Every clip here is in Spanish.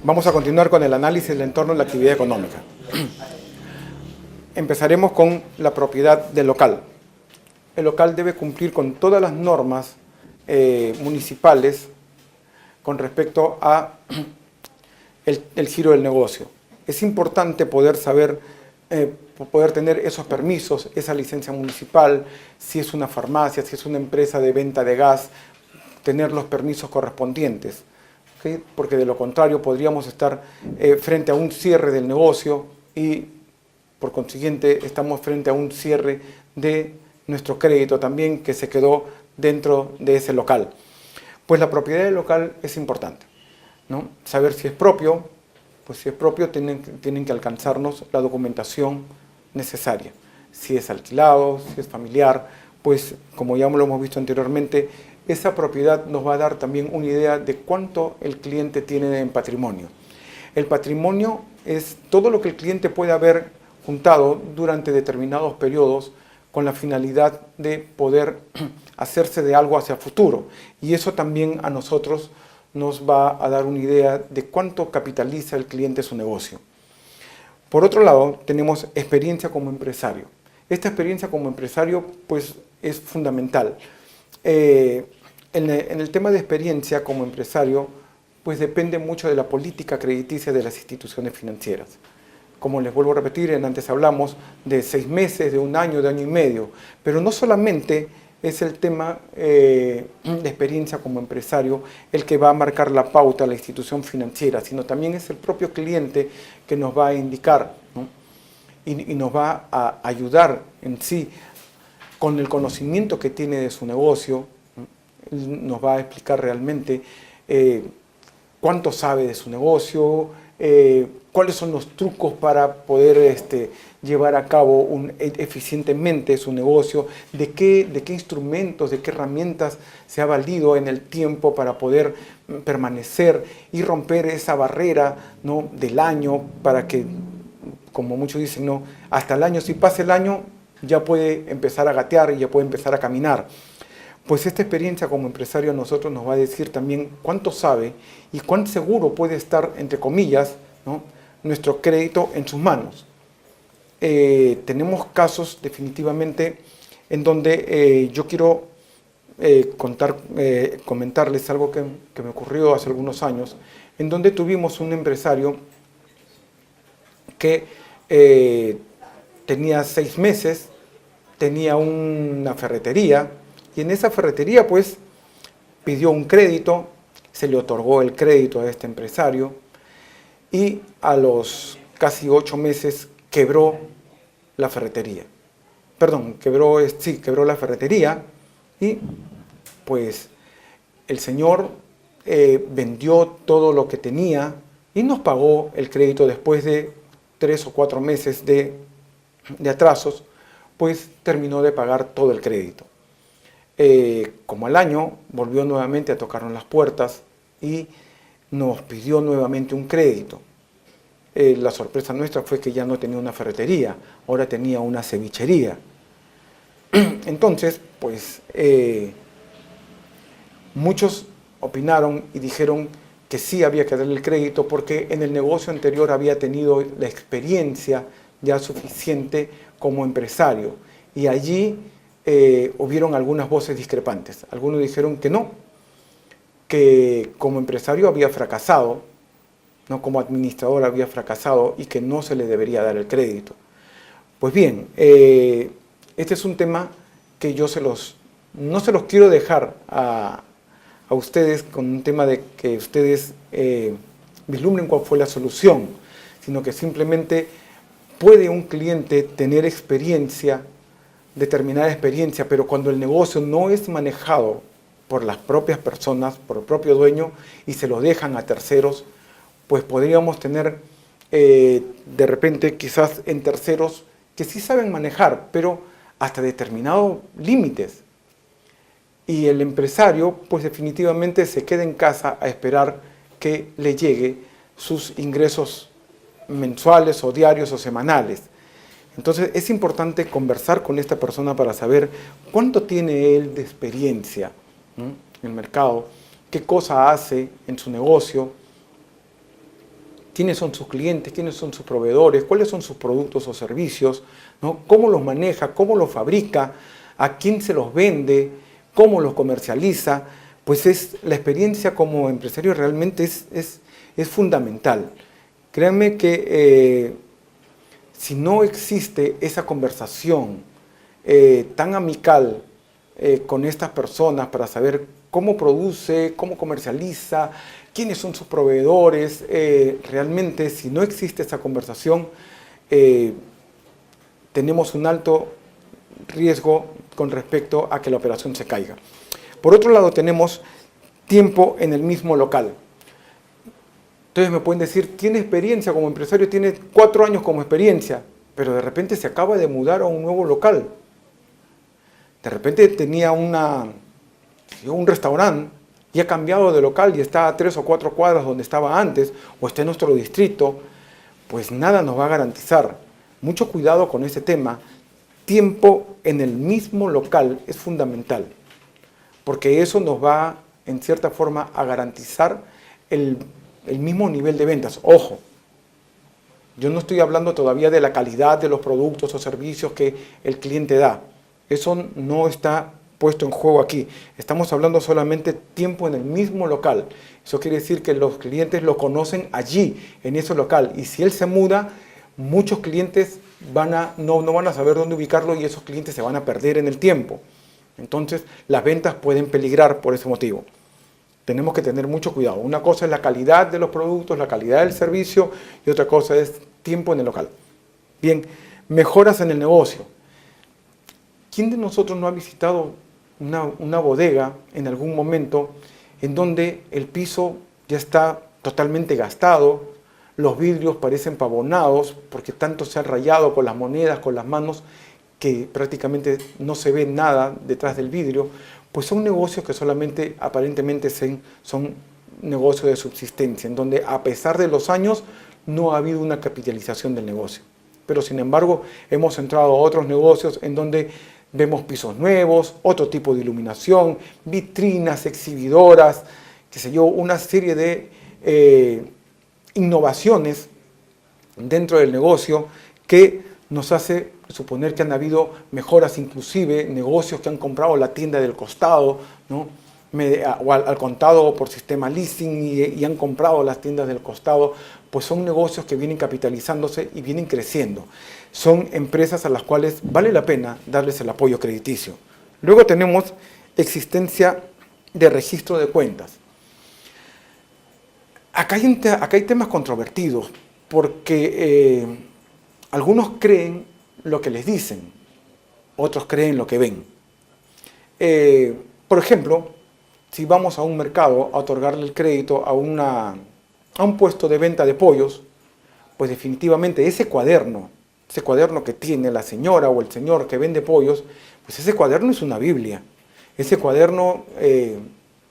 Vamos a continuar con el análisis del entorno de la actividad económica. Empezaremos con la propiedad del local. El local debe cumplir con todas las normas municipales con respecto a el giro del negocio. Es importante poder saber, poder tener esos permisos, esa licencia municipal, si es una farmacia, si es una empresa de venta de gas, tener los permisos correspondientes. ¿Sí? Porque de lo contrario podríamos estar frente a un cierre del negocio y por consiguiente estamos frente a un cierre de nuestro crédito también que se quedó dentro de ese local. Pues la propiedad del local es importante, ¿no? Saber si es propio, pues si es propio tienen que alcanzarnos la documentación necesaria. Si es alquilado, si es familiar, pues como ya lo hemos visto anteriormente, esa propiedad nos va a dar también una idea de cuánto el cliente tiene en patrimonio. El patrimonio es todo lo que el cliente puede haber juntado durante determinados periodos con la finalidad de poder hacerse de algo hacia el futuro. Y eso también a nosotros nos va a dar una idea de cuánto capitaliza el cliente su negocio. Por otro lado, tenemos experiencia como empresario. Esta experiencia como empresario pues, es fundamental. En el tema de experiencia como empresario, pues depende mucho de la política crediticia de las instituciones financieras. Como les vuelvo a repetir, antes hablamos de 6 meses, de 1 año, de 1 año y medio, pero no solamente es el tema de experiencia como empresario el que va a marcar la pauta a la institución financiera, sino también es el propio cliente que nos va a indicar, ¿no? y nos va a ayudar en sí con el conocimiento que tiene de su negocio. Nos va a explicar realmente cuánto sabe de su negocio, cuáles son los trucos para poder llevar a cabo eficientemente su negocio, de qué instrumentos, de qué herramientas se ha valido en el tiempo para poder permanecer y romper esa barrera, ¿no?, del año, para que, como muchos dicen, ¿no?, hasta el año, si pasa el año, ya puede empezar a gatear y ya puede empezar a caminar. Pues esta experiencia como empresario a nosotros nos va a decir también cuánto sabe y cuán seguro puede estar, entre comillas, ¿no?, nuestro crédito en sus manos. Tenemos casos definitivamente en donde yo quiero comentarles algo que me ocurrió hace algunos años, en donde tuvimos un empresario que tenía 6 meses, tenía una ferretería, y en esa ferretería pues pidió un crédito, se le otorgó el crédito a este empresario y a los casi 8 meses quebró la ferretería. Perdón, quebró la ferretería y pues el señor vendió todo lo que tenía y nos pagó el crédito después de 3 o 4 meses de atrasos, pues terminó de pagar todo el crédito. Como al año volvió nuevamente a tocarnos las puertas y nos pidió nuevamente un crédito. La sorpresa nuestra fue que ya no tenía una ferretería, ahora tenía una cevichería. Entonces, pues muchos opinaron y dijeron que sí había que darle el crédito porque en el negocio anterior había tenido la experiencia ya suficiente como empresario y allí hubieron algunas voces discrepantes. Algunos dijeron que no, que como empresario había fracasado, no como administrador había fracasado y que no se le debería dar el crédito. Pues bien, este es un tema que yo no se los quiero dejar a ustedes con un tema de que ustedes vislumbren cuál fue la solución, sino que simplemente puede un cliente tener determinada experiencia, pero cuando el negocio no es manejado por las propias personas, por el propio dueño, y se lo dejan a terceros, pues podríamos tener de repente quizás en terceros que sí saben manejar, pero hasta determinados límites. Y el empresario pues definitivamente se queda en casa a esperar que le llegue sus ingresos mensuales o diarios o semanales. Entonces es importante conversar con esta persona para saber cuánto tiene él de experiencia, ¿no?, en el mercado, qué cosa hace en su negocio, quiénes son sus clientes, quiénes son sus proveedores, cuáles son sus productos o servicios, ¿no? Cómo los maneja, cómo los fabrica, a quién se los vende, cómo los comercializa, pues la experiencia como empresario realmente es fundamental. Créanme que si no existe esa conversación tan amical con estas personas para saber cómo produce, cómo comercializa, quiénes son sus proveedores, realmente si no existe esa conversación, tenemos un alto riesgo con respecto a que la operación se caiga. Por otro lado, tenemos tiempo en el mismo local. Entonces me pueden decir, tiene experiencia como empresario, tiene 4 años como experiencia, pero de repente se acaba de mudar a un nuevo local. De repente tenía un restaurante y ha cambiado de local y está a 3 o 4 cuadras donde estaba antes, o está en nuestro distrito, pues nada nos va a garantizar. Mucho cuidado con ese tema. Tiempo en el mismo local es fundamental, porque eso nos va, en cierta forma, a garantizar el mismo nivel de ventas. Ojo, yo no estoy hablando todavía de la calidad de los productos o servicios que el cliente da. Eso no está puesto en juego aquí. Estamos hablando solamente tiempo en el mismo local. Eso quiere decir que los clientes lo conocen allí, en ese local. Y si él se muda, muchos clientes no van a saber dónde ubicarlo y esos clientes se van a perder en el tiempo. Entonces, las ventas pueden peligrar por ese motivo. Tenemos que tener mucho cuidado. Una cosa es la calidad de los productos, la calidad del servicio, y otra cosa es tiempo en el local. Bien, mejoras en el negocio. ¿Quién de nosotros no ha visitado una bodega en algún momento en donde el piso ya está totalmente gastado, los vidrios parecen pavonados porque tanto se han rayado con las monedas, con las manos, que prácticamente no se ve nada detrás del vidrio? Pues son negocios que solamente aparentemente son negocios de subsistencia, en donde a pesar de los años no ha habido una capitalización del negocio. Pero sin embargo hemos entrado a otros negocios en donde vemos pisos nuevos, otro tipo de iluminación, vitrinas, exhibidoras, qué sé yo, una serie de innovaciones dentro del negocio que nos hace suponer que han habido mejoras, inclusive negocios que han comprado la tienda del costado, ¿no? O al contado por sistema leasing y han comprado las tiendas del costado, pues son negocios que vienen capitalizándose y vienen creciendo. Son empresas a las cuales vale la pena darles el apoyo crediticio. Luego tenemos existencia de registro de cuentas. Acá hay temas controvertidos porque algunos creen lo que les dicen, otros creen lo que ven. Por ejemplo, si vamos a un mercado a otorgarle el crédito a un puesto de venta de pollos, pues definitivamente ese cuaderno que tiene la señora o el señor que vende pollos, pues ese cuaderno es una Biblia. Ese cuaderno,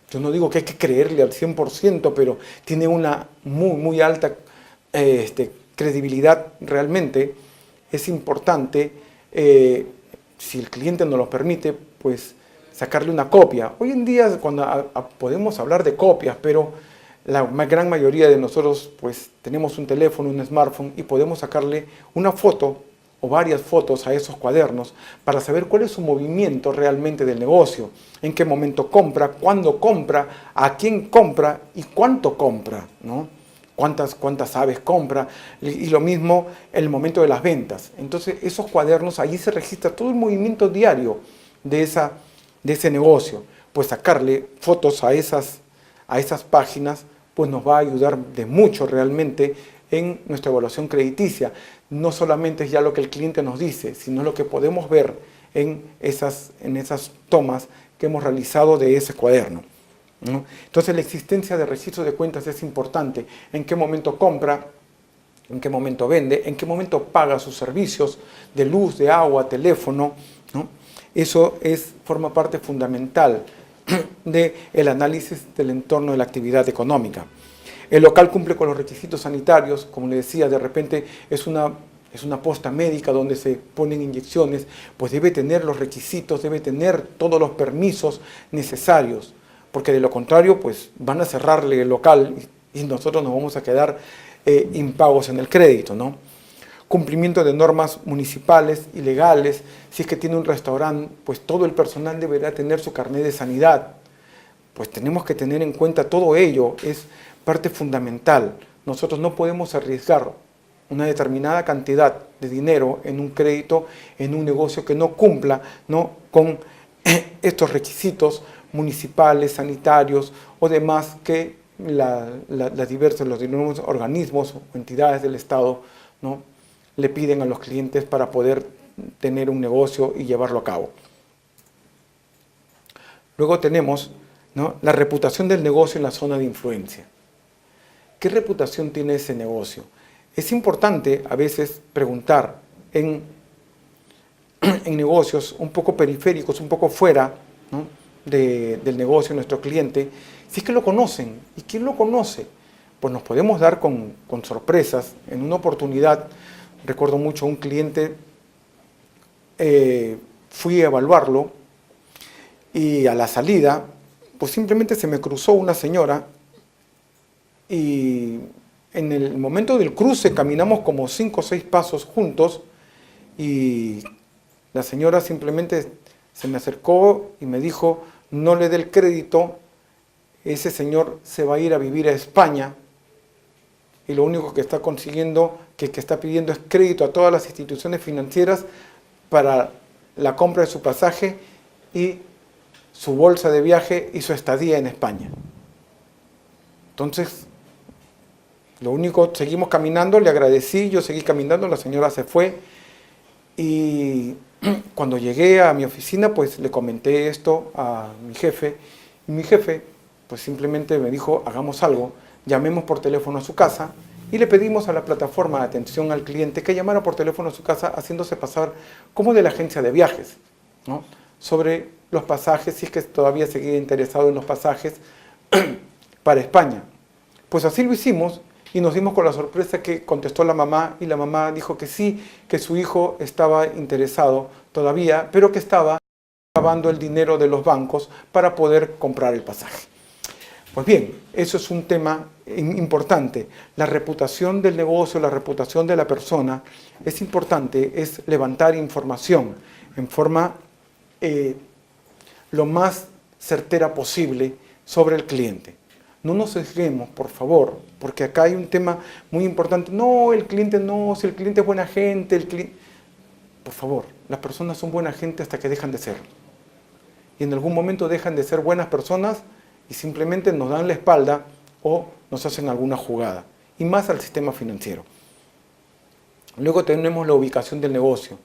yo no digo que hay que creerle al 100%, pero tiene una muy alta credibilidad realmente. Es importante, si el cliente nos lo permite, pues sacarle una copia. Hoy en día podemos hablar de copias, pero la gran mayoría de nosotros pues tenemos un teléfono, un smartphone y podemos sacarle una foto o varias fotos a esos cuadernos para saber cuál es su movimiento realmente del negocio, en qué momento compra, cuándo compra, a quién compra y cuánto compra, ¿no? Cuántas aves compra, y lo mismo el momento de las ventas. Entonces esos cuadernos, allí se registra todo el movimiento diario de ese negocio. Pues sacarle fotos a esas páginas pues nos va a ayudar de mucho realmente en nuestra evaluación crediticia. No solamente es ya lo que el cliente nos dice, sino lo que podemos ver en esas tomas que hemos realizado de ese cuaderno, ¿no? Entonces la existencia de registro de cuentas es importante. En qué momento compra, en qué momento vende, en qué momento paga sus servicios de luz, de agua, teléfono, ¿no? Eso forma parte fundamental del análisis del entorno de la actividad económica. El local cumple con los requisitos sanitarios, como le decía, de repente es una posta médica donde se ponen inyecciones, pues debe tener los requisitos, debe tener todos los permisos necesarios, porque de lo contrario pues van a cerrarle el local y nosotros nos vamos a quedar impagos en el crédito, ¿no? Cumplimiento de normas municipales y legales. Si es que tiene un restaurante, pues todo el personal deberá tener su carnet de sanidad. Pues tenemos que tener en cuenta todo ello, es parte fundamental. Nosotros no podemos arriesgar una determinada cantidad de dinero en un crédito, en un negocio que no cumpla, ¿no?, con estos requisitos municipales, sanitarios o demás que los diversos organismos o entidades del Estado, ¿no?, le piden a los clientes para poder tener un negocio y llevarlo a cabo. Luego tenemos, ¿no?, la reputación del negocio en la zona de influencia. ¿Qué reputación tiene ese negocio? Es importante a veces preguntar en negocios un poco periféricos, un poco fuera, ¿no?, del negocio de nuestro cliente, si es que lo conocen. ¿Y quién lo conoce? Pues nos podemos dar con sorpresas. En una oportunidad, recuerdo mucho un cliente, fui a evaluarlo y a la salida, pues simplemente se me cruzó una señora y en el momento del cruce caminamos como 5 o 6 pasos juntos y la señora simplemente se me acercó y me dijo: no le dé el crédito, ese señor se va a ir a vivir a España y lo único que está consiguiendo, que está pidiendo es crédito a todas las instituciones financieras para la compra de su pasaje y su bolsa de viaje y su estadía en España. Entonces, lo único, seguimos caminando, le agradecí, yo seguí caminando, la señora se fue y cuando llegué a mi oficina, pues le comenté esto a mi jefe y mi jefe pues simplemente me dijo: hagamos algo, llamemos por teléfono a su casa, y le pedimos a la plataforma de atención al cliente que llamara por teléfono a su casa haciéndose pasar como de la agencia de viajes, ¿no?, sobre los pasajes, si es que todavía seguía interesado en los pasajes para España. Pues así lo hicimos y nos dimos con la sorpresa que contestó la mamá y la mamá dijo que sí, que su hijo estaba interesado todavía, pero que estaba lavando el dinero de los bancos para poder comprar el pasaje. Pues bien, eso es un tema importante. La reputación del negocio, la reputación de la persona es importante, es levantar información en forma lo más certera posible sobre el cliente. No nos sesguemos, por favor, porque acá hay un tema muy importante. No, el cliente no, si el cliente es buena gente, por favor, las personas son buena gente hasta que dejan de ser. Y en algún momento dejan de ser buenas personas y simplemente nos dan la espalda o nos hacen alguna jugada. Y más al sistema financiero. Luego tenemos la ubicación del negocio.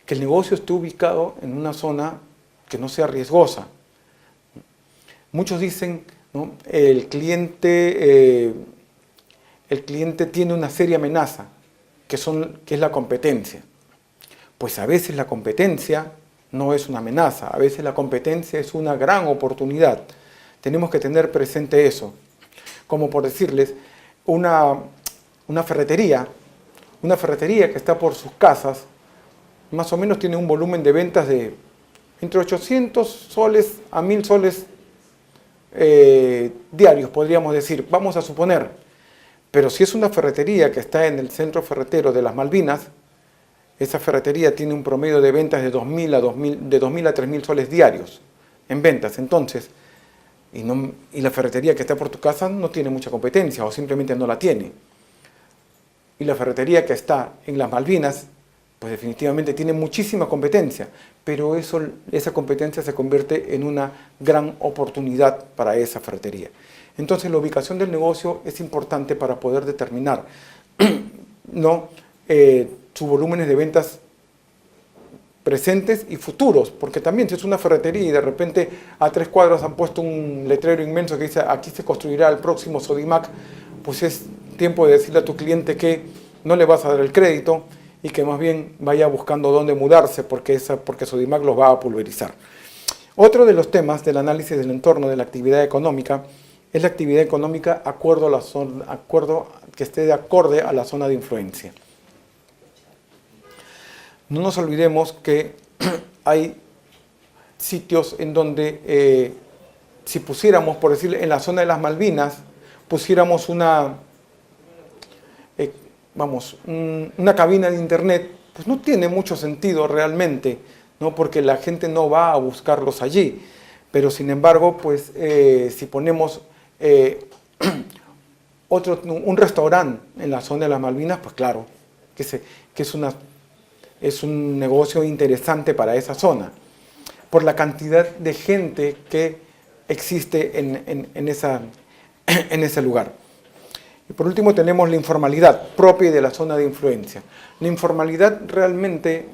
Que el negocio esté ubicado en una zona que no sea riesgosa. Muchos dicen, ¿no?, el cliente tiene una seria amenaza, que es la competencia. Pues a veces la competencia no es una amenaza, a veces la competencia es una gran oportunidad. Tenemos que tener presente eso. Como por decirles, una ferretería que está por sus casas, más o menos tiene un volumen de ventas de entre 800 soles a 1000 soles diarios, podríamos decir, vamos a suponer. Pero si es una ferretería que está en el centro ferretero de las Malvinas, esa ferretería tiene un promedio de ventas de 2.000 a 3.000 soles diarios en ventas. Entonces, y la ferretería que está por tu casa no tiene mucha competencia o simplemente no la tiene. Y la ferretería que está en las Malvinas, pues definitivamente tiene muchísima competencia, pero esa competencia se convierte en una gran oportunidad para esa ferretería. Entonces la ubicación del negocio es importante para poder determinar ¿no?, sus volúmenes de ventas presentes y futuros, porque también si es una ferretería y de repente a 3 cuadras han puesto un letrero inmenso que dice: aquí se construirá el próximo Sodimac, pues es tiempo de decirle a tu cliente que no le vas a dar el crédito y que más bien vaya buscando dónde mudarse porque Sodimac los va a pulverizar. Otro de los temas del análisis del entorno de la actividad económica es la actividad económica que esté de acorde a la zona de influencia. No nos olvidemos que hay sitios en donde si pusiéramos, por decirle, en la zona de las Malvinas, pusiéramos una una cabina de internet, pues no tiene mucho sentido realmente, ¿no? Porque la gente no va a buscarlos allí. Pero sin embargo, pues si ponemos un restaurante en la zona de las Malvinas, pues claro, que es un negocio interesante para esa zona, por la cantidad de gente que existe en ese lugar. Y por último tenemos la informalidad propia de la zona de influencia. La informalidad realmente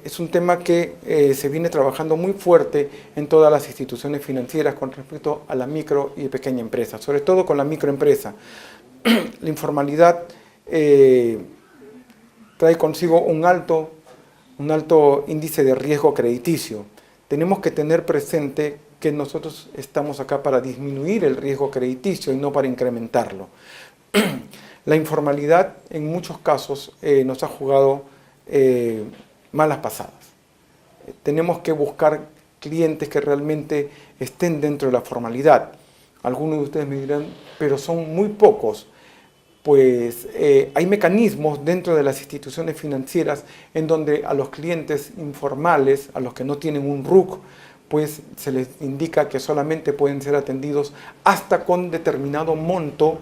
es un tema que se viene trabajando muy fuerte en todas las instituciones financieras con respecto a la micro y pequeña empresa, sobre todo con la microempresa. La informalidad trae consigo un alto índice de riesgo crediticio. Tenemos que tener presente que nosotros estamos acá para disminuir el riesgo crediticio y no para incrementarlo. La informalidad en muchos casos nos ha jugado malas pasadas. Tenemos que buscar clientes que realmente estén dentro de la formalidad. Algunos de ustedes me dirán, pero son muy pocos. Pues hay mecanismos dentro de las instituciones financieras en donde a los clientes informales, a los que no tienen un RUC, pues se les indica que solamente pueden ser atendidos hasta con determinado monto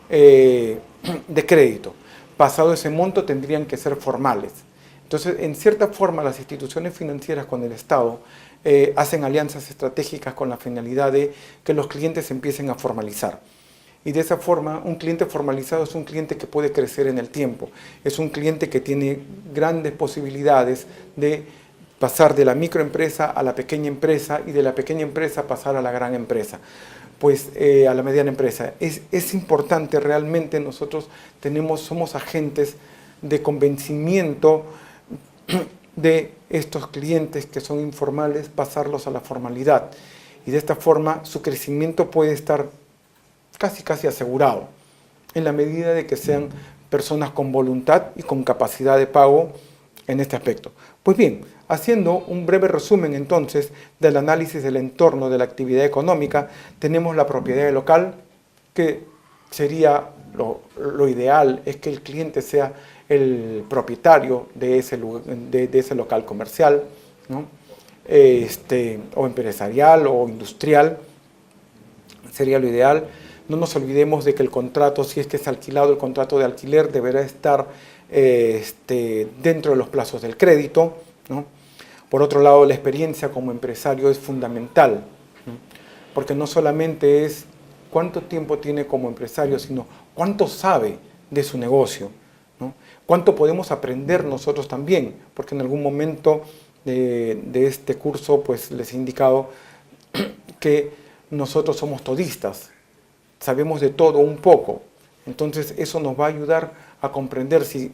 de crédito. Pasado ese monto tendrían que ser formales. Entonces, en cierta forma, las instituciones financieras con el Estado hacen alianzas estratégicas con la finalidad de que los clientes empiecen a formalizar. Y de esa forma, un cliente formalizado es un cliente que puede crecer en el tiempo. Es un cliente que tiene grandes posibilidades de pasar de la microempresa a la pequeña empresa y de la pequeña empresa pasar a la gran empresa, pues a la mediana empresa. Es importante realmente, nosotros somos agentes de convencimiento de estos clientes que son informales, pasarlos a la formalidad. Y de esta forma su crecimiento puede estar casi asegurado, en la medida de que sean personas con voluntad y con capacidad de pago en este aspecto. Pues bien, haciendo un breve resumen entonces del análisis del entorno de la actividad económica, tenemos la propiedad local, que sería lo ideal, es que el cliente sea el propietario de ese local comercial, ¿no? O empresarial o industrial, sería lo ideal. No nos olvidemos de que el contrato, si es que es alquilado, el contrato de alquiler deberá estar dentro de los plazos del crédito, ¿no? Por otro lado, la experiencia como empresario es fundamental, ¿no? Porque no solamente es cuánto tiempo tiene como empresario, sino cuánto sabe de su negocio, ¿no? Cuánto podemos aprender nosotros también, porque en algún momento de este curso pues les he indicado que nosotros somos todistas, sabemos de todo un poco. Entonces eso nos va a ayudar a comprender, si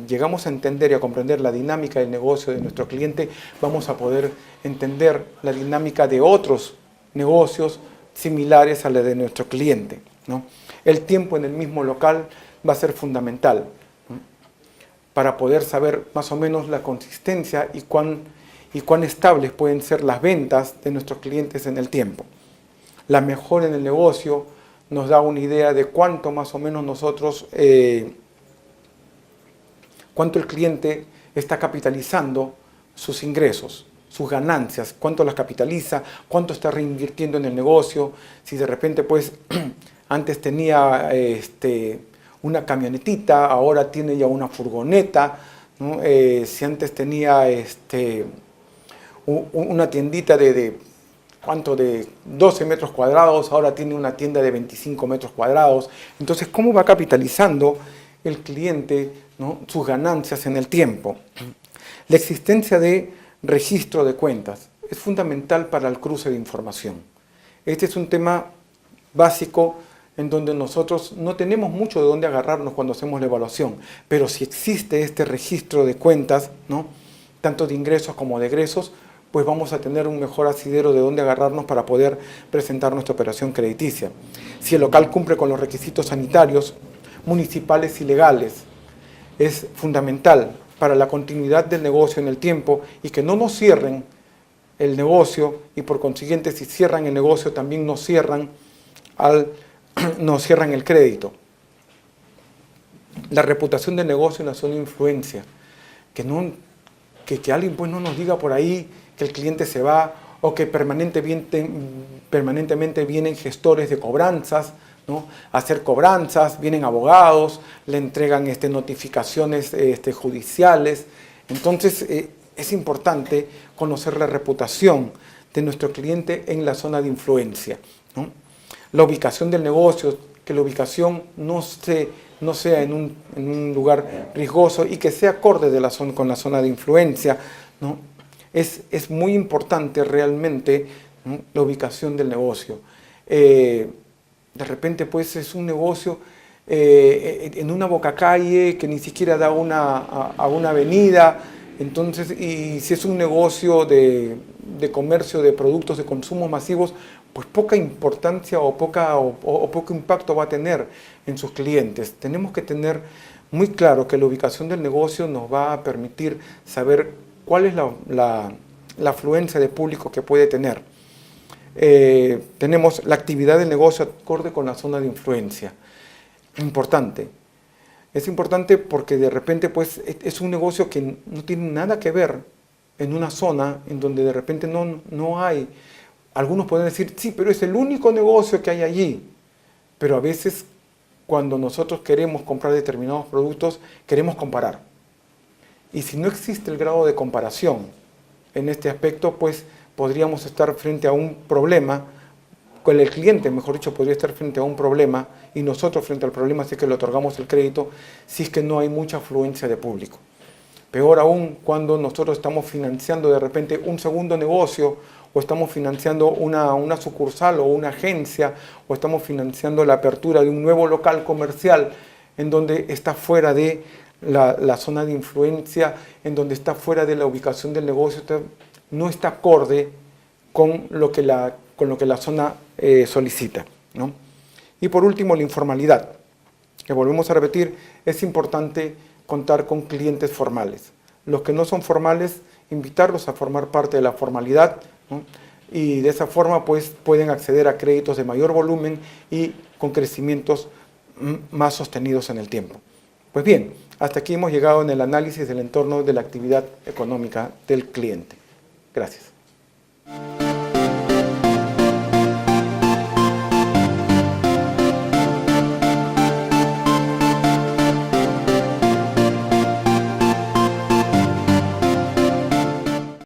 llegamos a entender y a comprender la dinámica del negocio de nuestro cliente, vamos a poder entender la dinámica de otros negocios similares a la de nuestro cliente, ¿no? El tiempo en el mismo local va a ser fundamental, ¿no? Para poder saber más o menos la consistencia y cuán estables pueden ser las ventas de nuestros clientes en el tiempo. La mejora en el negocio nos da una idea de cuánto más o menos cuánto el cliente está capitalizando sus ingresos, sus ganancias, cuánto las capitaliza, cuánto está reinvirtiendo en el negocio, si de repente pues antes tenía una camionetita, ahora tiene ya una furgoneta, ¿no? Si antes tenía una tiendita de 12 metros cuadrados, ahora tiene una tienda de 25 metros cuadrados. Entonces, ¿cómo va capitalizando el cliente, ¿no?, sus ganancias en el tiempo? La existencia de registro de cuentas es fundamental para el cruce de información. Este es un tema básico en donde nosotros no tenemos mucho de dónde agarrarnos cuando hacemos la evaluación, pero si existe este registro de cuentas, ¿no?, tanto de ingresos como de egresos, pues vamos a tener un mejor asidero de dónde agarrarnos para poder presentar nuestra operación crediticia. Si el local cumple con los requisitos sanitarios, municipales y legales, es fundamental para la continuidad del negocio en el tiempo y que no nos cierren el negocio y por consiguiente si cierran el negocio también nos cierran el crédito. la reputación del negocio en la zona de influencia. Que alguien pues no nos diga por ahí que el cliente se va o que permanentemente vienen gestores de cobranzas, ¿no? A hacer cobranzas, vienen abogados, le entregan notificaciones judiciales. Entonces es importante conocer la reputación de nuestro cliente en la zona de influencia, ¿no? La ubicación del negocio, que la ubicación no sea en un lugar riesgoso y que sea acorde con la zona de influencia, ¿no? Es muy importante realmente, ¿no?, la ubicación del negocio. De repente pues es un negocio en una bocacalle que ni siquiera da a una avenida. Entonces, y si es un negocio de comercio de productos de consumo masivos, pues poca importancia o poco impacto va a tener en sus clientes. Tenemos que tener muy claro que la ubicación del negocio nos va a permitir saber cuál es la afluencia de público que puede tener. Tenemos la actividad del negocio acorde con la zona de influencia. Importante. Es importante porque de repente pues es un negocio que no tiene nada que ver en una zona en donde de repente no hay. Algunos pueden decir, sí, pero es el único negocio que hay allí. Pero a veces cuando nosotros queremos comprar determinados productos, queremos comparar. Y si no existe el grado de comparación en este aspecto, pues podríamos estar frente a un problema, con el cliente, mejor dicho, podría estar frente a un problema y nosotros frente al problema si es que le otorgamos el crédito, si es que no hay mucha afluencia de público. Peor aún cuando nosotros estamos financiando de repente un segundo negocio o estamos financiando una sucursal o una agencia o estamos financiando la apertura de un nuevo local comercial en donde está fuera de la zona de influencia, en donde está fuera de la ubicación del negocio, no está acorde con lo que la zona solicita, ¿no? Y por último, la informalidad, que volvemos a repetir, es importante contar con clientes formales. Los que no son formales, invitarlos a formar parte de la formalidad, ¿no? Y de esa forma pues pueden acceder a créditos de mayor volumen y con crecimientos más sostenidos en el tiempo. Pues bien, hasta aquí hemos llegado en el análisis del entorno de la actividad económica del cliente. Gracias.